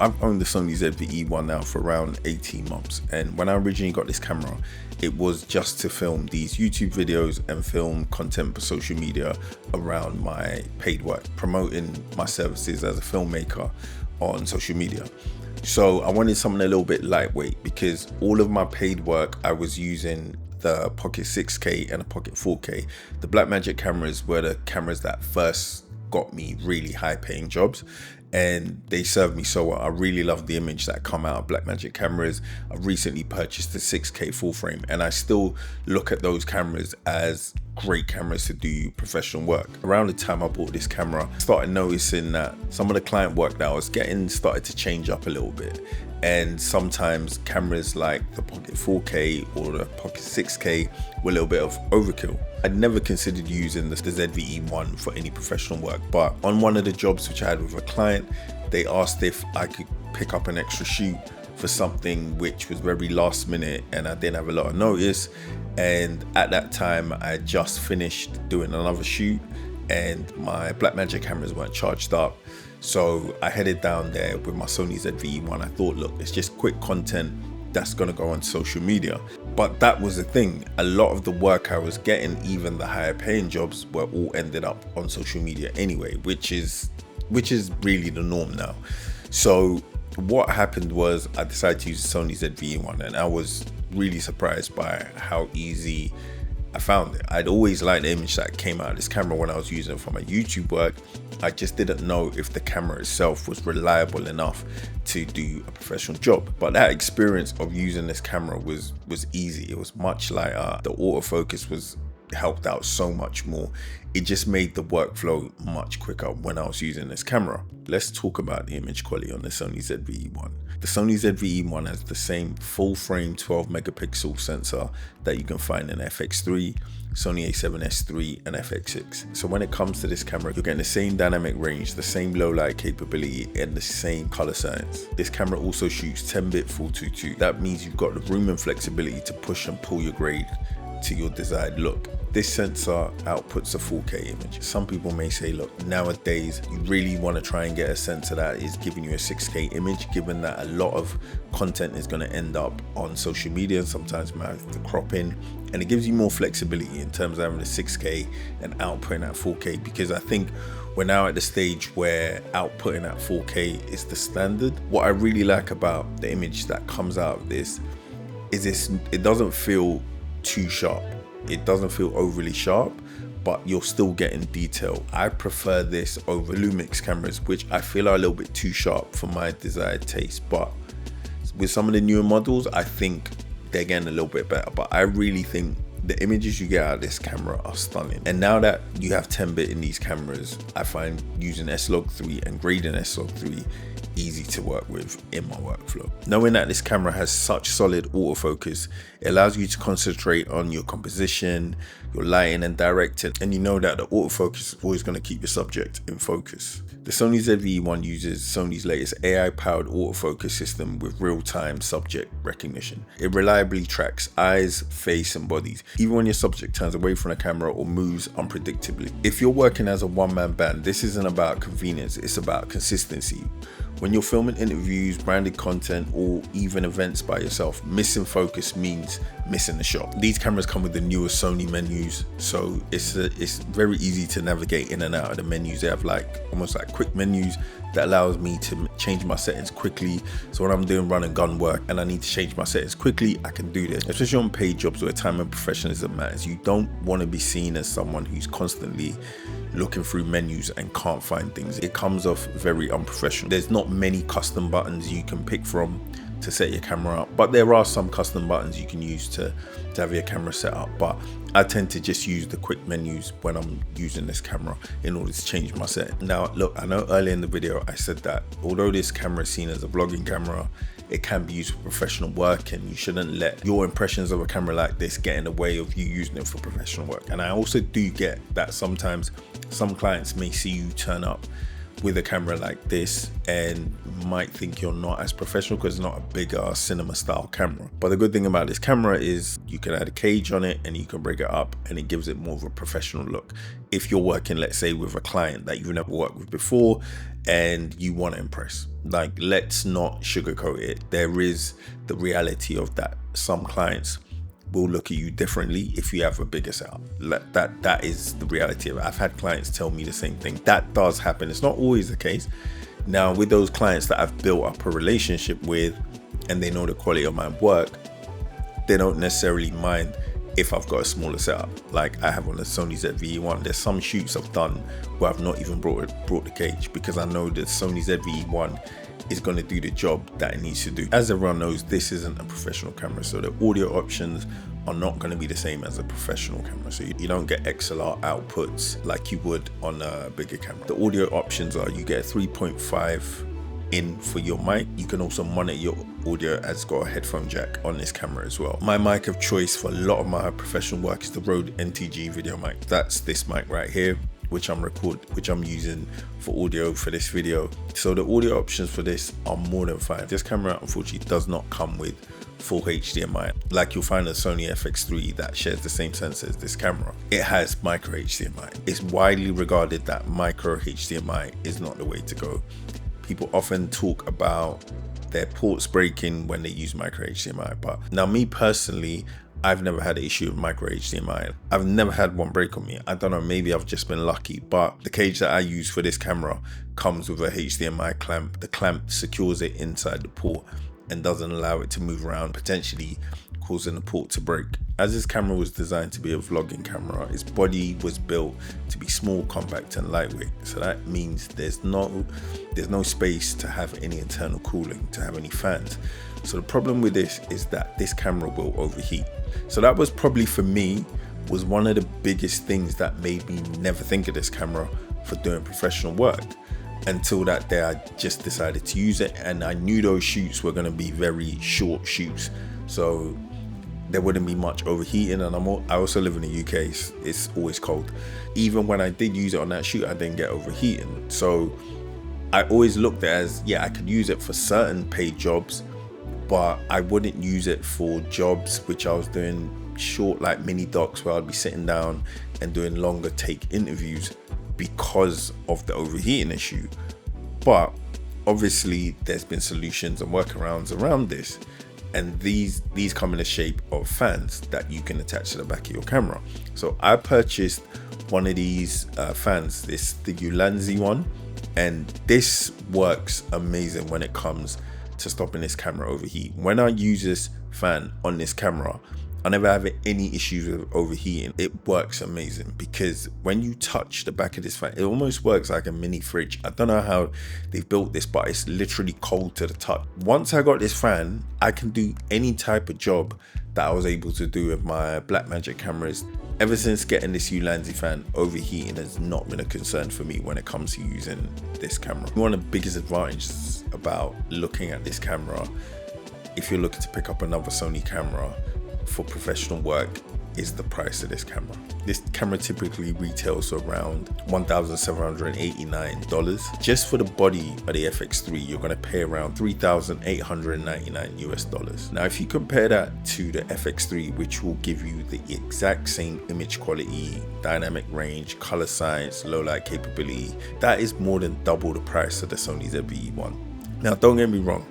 I've owned the Sony ZV-E1 now for around 18 months, and when I originally got this camera, it was just to film these YouTube videos and film content for social media around my paid work, promoting my services as a filmmaker on social media. So I wanted something a little bit lightweight, because all of my paid work I was using the Pocket 6K and the Pocket 4K. The Blackmagic cameras were the cameras that first got me really high paying jobs, and they served me so well. I really love the image that come out of Blackmagic cameras. I've recently purchased the 6K full frame, and I still look at those cameras as great cameras to do professional work. Around the time I bought this camera, I started noticing that some of the client work that I was getting started to change up a little bit. And sometimes cameras like the Pocket 4K or the Pocket 6K were a little bit of overkill. I'd never considered using the ZV-E1 for any professional work, but on one of the jobs which I had with a client, they asked if I could pick up an extra shoot for something which was very last minute and I didn't have a lot of notice. And at that time I had just finished doing another shoot and my Blackmagic cameras weren't charged up. So I headed down there with my Sony ZV-E1. I thought, look, it's just quick content that's gonna go on social media. But that was the thing. A lot of the work I was getting, even the higher paying jobs, were all ended up on social media anyway, which is really the norm now. So what happened was I decided to use the Sony ZV-E1, and I was really surprised by how easy I found it. I'd always liked the image that came out of this camera when I was using it for my YouTube work. I just didn't know if the camera itself was reliable enough to do a professional job. But that experience of using this camera was easy. It was much lighter. The autofocus was helped out so much more. It just made the workflow much quicker when I was using this camera. Let's talk about the image quality on the Sony ZV-E1. The Sony ZV-E1 has the same full frame 12 megapixel sensor that you can find in FX3, Sony a7S III and FX6. So when it comes to this camera, you're getting the same dynamic range, the same low light capability, and the same color science. This camera also shoots 10-bit full 2.2. That means you've got the room and flexibility to push and pull your grade to your desired look. This sensor outputs a 4K image. Some people may say, look, nowadays you really want to try and get a sensor that is giving you a 6K image, given that a lot of content is going to end up on social media and sometimes you might have to crop in, and it gives you more flexibility in terms of having a 6K and outputting at 4K, because I think we're now at the stage where outputting at 4K is the standard. What I really like about the image that comes out of this is it doesn't feel too sharp. It doesn't feel overly sharp, but you're still getting detail. I prefer this over Lumix cameras, which I feel are a little bit too sharp for my desired taste. But with some of the newer models, I think they're getting a little bit better. But I really think the images you get out of this camera are stunning. And now that you have 10-bit in these cameras, I find using S-Log3 and grading S-Log3 easy to work with in my workflow. Knowing that this camera has such solid autofocus, it allows you to concentrate on your composition, your lighting and directing, and you know that the autofocus is always going to keep your subject in focus. The Sony ZV-E1 uses Sony's latest AI-powered autofocus system with real-time subject recognition. It reliably tracks eyes, face and bodies, even when your subject turns away from the camera or moves unpredictably. If you're working as a one-man band, this isn't about convenience, it's about consistency. When you're filming interviews, branded content, or even events by yourself, missing focus means missing the shot. These cameras come with the newest Sony menus, so it's very easy to navigate in and out of the menus. They have almost like quick menus that allows me to change my settings quickly. So when I'm doing run and gun work and I need to change my settings quickly, I can do this. Especially on paid jobs where time and professionalism matters. You don't want to be seen as someone who's constantly looking through menus and can't find things. It comes off very unprofessional. There's not many custom buttons you can pick from to set your camera up, but there are some custom buttons you can use to have your camera set up. But I tend to just use the quick menus when I'm using this camera in order to change my set. Now look, I know earlier in the video I said that although this camera is seen as a vlogging camera, it can be used for professional work, and you shouldn't let your impressions of a camera like this get in the way of you using it for professional work. And I also do get that sometimes some clients may see you turn up with a camera like this and might think you're not as professional because it's not a bigger cinema style camera. But the good thing about this camera is you can add a cage on it and you can break it up, and it gives it more of a professional look. If you're working, let's say, with a client that you've never worked with before and you want to impress. Like, let's not sugarcoat it. There is the reality of that. Some clients will look at you differently if you have a bigger setup. That is the reality of it. I've had clients tell me the same thing. That does happen. It's not always the case. Now, with those clients that I've built up a relationship with and they know the quality of my work, they don't necessarily mind if I've got a smaller setup. Like I have on the Sony ZV-E1. There's some shoots I've done where I've not even brought the cage, because I know that Sony ZV-E1 is going to do the job that it needs to do. As everyone knows, this isn't a professional camera, so the audio options are not going to be the same as a professional camera. So you don't get XLR outputs like you would on a bigger camera. The audio options are, you get 3.5 in for your mic. You can also monitor your audio as it's got a headphone jack on this camera as well. My mic of choice for a lot of my professional work is the Rode NTG video mic. That's this mic right here, which I'm using for audio for this video. So the audio options for this are more than fine. This camera unfortunately does not come with full HDMI like you'll find a Sony FX3 that shares the same sensor as this camera. It has micro HDMI. It's widely regarded that micro HDMI is not the way to go. People often talk about their ports breaking when they use micro HDMI, but now me personally, I've never had an issue with micro HDMI. I've never had one break on me. I don't know, maybe I've just been lucky, but the cage that I use for this camera comes with a HDMI clamp. The clamp secures it inside the port and doesn't allow it to move around, potentially causing the port to break. As this camera was designed to be a vlogging camera, its body was built to be small, compact and lightweight. So that means there's no space to have any internal cooling, to have any fans. So the problem with this is that this camera will overheat. So that was probably, for me, was one of the biggest things that made me never think of this camera for doing professional work. Until that day, I just decided to use it, and I knew those shoots were going to be very short shoots, so there wouldn't be much overheating. And I also live in the UK, it's always cold. Even when I did use it on that shoot, I didn't get overheating. So I always looked at it as, yeah, I could use it for certain paid jobs, but I wouldn't use it for jobs which I was doing short, like mini docs, where I'd be sitting down and doing longer take interviews because of the overheating issue. But obviously there's been solutions and workarounds around this, and these come in the shape of fans that you can attach to the back of your camera. So I purchased one of these fans, the Ulanzi one, and this works amazing when it comes to stopping this camera overheat. When I use this fan on this camera, I never have any issues with overheating. It works amazing because when you touch the back of this fan, it almost works like a mini fridge. I don't know how they've built this, but it's literally cold to the touch. Once I got this fan, I can do any type of job that I was able to do with my Blackmagic cameras. Ever since getting this Ulanzi fan, overheating has not been a concern for me when it comes to using this camera. One of the biggest advantages about looking at this camera, if you're looking to pick up another Sony camera for professional work, is the price of this camera. This camera typically retails around $1,789. Just for the body of the FX3, you're gonna pay around $3,899 US. Now, if you compare that to the FX3, which will give you the exact same image quality, dynamic range, color science, low light capability, that is more than double the price of the Sony ZV-E1. Now, don't get me wrong,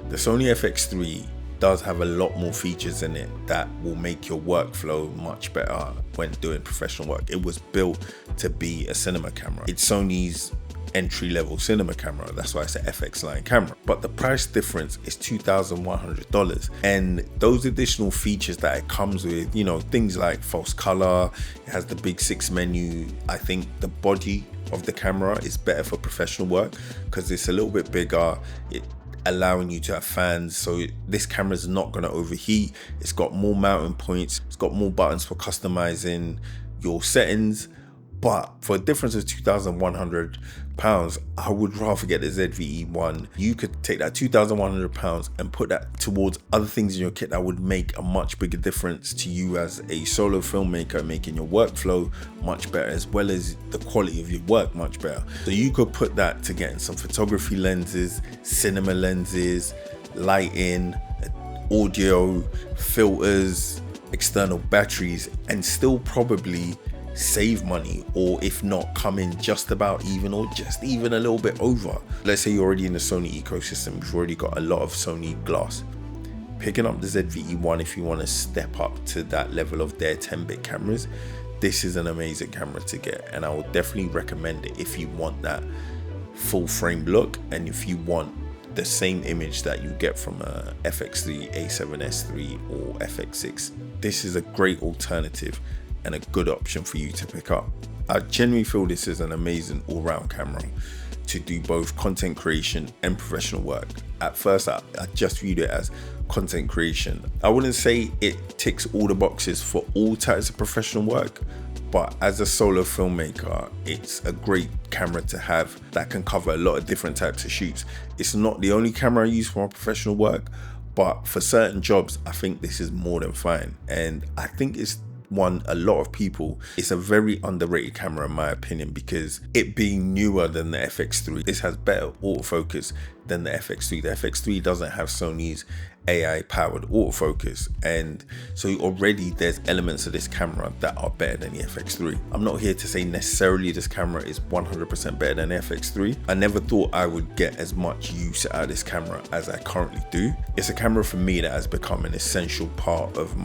the Sony FX3 does have a lot more features in it that will make your workflow much better when doing professional work. It was built to be a cinema camera. It's Sony's entry-level cinema camera. That's why it's an FX line camera. But the price difference is $2,100. And those additional features that it comes with, you know, things like false color, it has the big 6 menu. I think the body of the camera is better for professional work because it's a little bit bigger, allowing you to have fans, so this camera is not going to overheat. It's got more mounting points, it's got more buttons for customizing your settings. But for a difference of £2,100, I would rather get the ZV-E1. You could take that £2,100 and put that towards other things in your kit that would make a much bigger difference to you as a solo filmmaker, making your workflow much better, as well as the quality of your work much better. So you could put that to getting some photography lenses, cinema lenses, lighting, audio, filters, external batteries, and still probably save money, or if not, come in just about even, or just even a little bit over. Let's say you're already in the Sony ecosystem, you've already got a lot of Sony glass. Picking up the ZV-E1 if you want to step up to that level of their 10-bit cameras, this is an amazing camera to get, and I would definitely recommend it if you want that full frame look, and if you want the same image that you get from a FX3, A7S III or FX6. This is a great alternative and a good option for you to pick up. I genuinely feel this is an amazing all-round camera to do both content creation and professional work. At first, I just viewed it as content creation. I wouldn't say it ticks all the boxes for all types of professional work, but as a solo filmmaker, it's a great camera to have that can cover a lot of different types of shoots. It's not the only camera I use for my professional work, but for certain jobs, I think this is more than fine. And I think it's a lot of people, it's a very underrated camera in my opinion, because it being newer than the FX3, this has better autofocus than the FX3. The FX3 doesn't have Sony's AI powered autofocus, and so already there's elements of this camera that are better than the FX3. I'm not here to say necessarily this camera is 100% better than the FX3. I never thought I would get as much use out of this camera as I currently do. It's a camera for me that has become an essential part of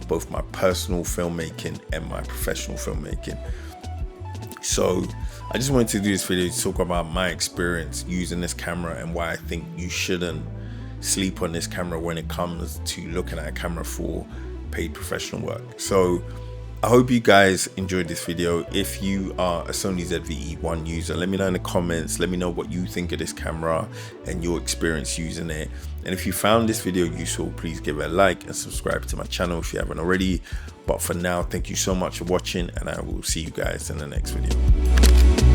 both my personal filmmaking and my professional filmmaking. So I just wanted to do this video to talk about my experience using this camera and why I think you shouldn't sleep on this camera when it comes to looking at a camera for paid professional work. So I hope you guys enjoyed this video. If you are a Sony ZV-E1 user, let me know in the comments. Let me know what you think of this camera and your experience using it. And if you found this video useful, please give it a like and subscribe to my channel if you haven't already. But for now, thank you so much for watching, and I will see you guys in the next video.